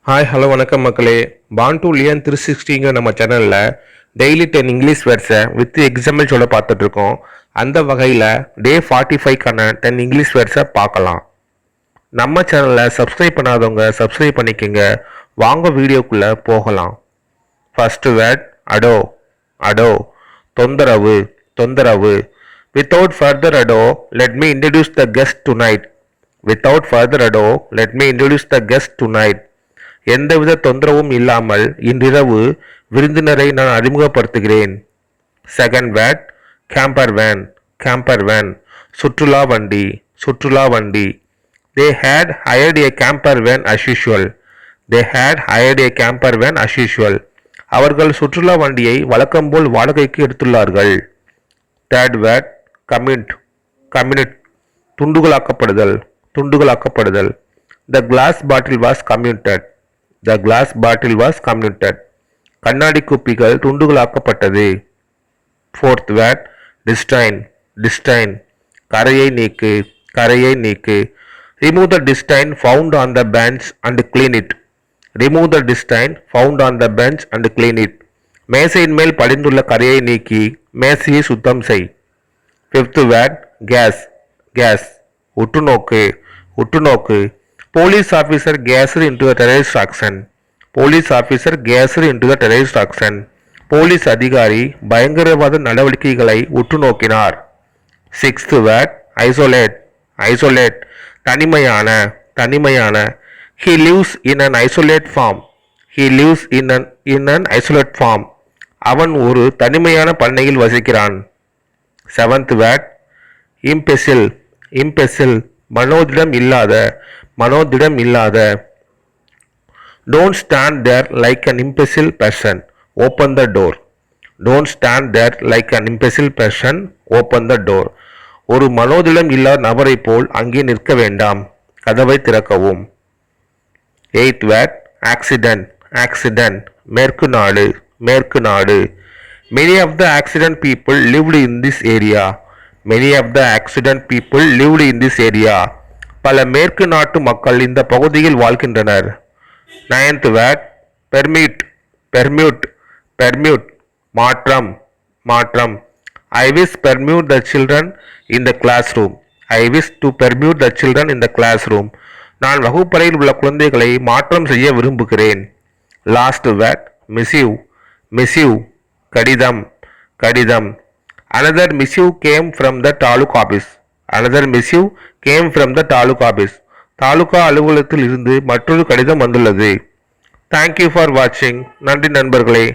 Hi hello வணக்கம் மக்களே. பான் to லியன் 360ங்கிற நம்ம சேனலில் டெய்லி 10 இங்கிலீஷ் வேர்ட்ஸை வித் எக்ஸாம்பிள் சொல்ல பார்த்துட்ருக்கோம். அந்த வகையில் டே 45க்கான 10 இங்கிலீஷ் வேர்ட்ஸை பார்க்கலாம். நம்ம சேனலில் சப்ஸ்கிரைப் பண்ணாதவங்க சப்ஸ்கிரைப் பண்ணிக்கோங்க. வாங்க வீடியோக்குள்ளே போகலாம். First word அடோ. அடோ தொந்தரவு தொந்தரவு. Without further ado let me introduce the guest tonight. Without further ado let me introduce the guest tonight. எந்தவித தொந்தரவும் இல்லாமல் இன்றிரவு விருந்தினரை நான் அறிமுகப்படுத்துகிறேன். Second word camper van. Camper van சுற்றுலா வண்டி. சுற்றுலா வண்டி. They had hired a camper van as usual. They had hired a camper van as usual. அவர்கள் சுற்றுலா வண்டியை வழக்கம்போல் வாடகைக்கு எடுத்துள்ளார்கள். Third word commute. கம்யூட் துண்டுகளாக்கப்படுதல். துண்டுகளாக்கப்படுதல். The glass bottle was commuted. The glass bottle was commuted. கண்ணாடி குப்பிகள் துண்டுகளாக்கப்பட்டது. Fourth word destain. டிஸ்டைன் கரையை நீக்கு. கரையை நீக்கு. Remove the distain found on the bench and clean it. Remove the distain found on the bench and clean it. மேசையின் மேல் படிந்துள்ள கரையை நீக்கி மேசையை சுத்தம் செய். Fifth word gaze. கேஸ் உற்றுநோக்கு. உற்றுநோக்கு. Police officer gazed into the terrorist action. Police officer gazed into the terrorist action. Police அதிகாரி பயங்கரவாத நடவடிக்கைகளை உற்று நோக்கினார். Sixth word isolate. ஐசோலேட் தனிமையான. தனிமையான. He lives in an isolate farm. He lives in an isolate farm. அவன் ஒரு தனிமையான பண்ணையில் வசிக்கிறான். Seventh word இம்பெசில். இம்பெசில் மனோதிடம் இல்லாத. மனோதிடம் இல்லாத. Don't stand there like an imbecile person. Open the door. Don't stand there like an imbecile person. Open the door. ஒரு மனோதிடம் இல்லாத நபரை போல் அங்கே நிற்க வேண்டாம். கதவை திறக்கவும். Eighth word accident. ஆக்சிடென்ட் மேற்கு நாடு. மேற்கு நாடு. Many of the accident people lived in this area. Many of the accident people lived in this area. பல மேற்கு நாட்டு மக்கள் இந்த பகுதியில் வாழ்கின்றனர். Ninth word permit. Permute. Permute மாற்றம். மாற்றம். I wish permute the children in the classroom. I wish to permute the children in the classroom. நான் வகுப்பறையில் உள்ள குழந்தைகளை மாற்றம் செய்ய விரும்புகிறேன். Last word miss you. மிஸ்யூ கடிதம். கடிதம். Another missive came from the taluk office. Another missive came from the taluk office. Taluka அலுவலகத்தில் இருந்து மற்றொரு கடிதம் வந்துள்ளது. Thank you for watching. நன்றி நண்பர்களே.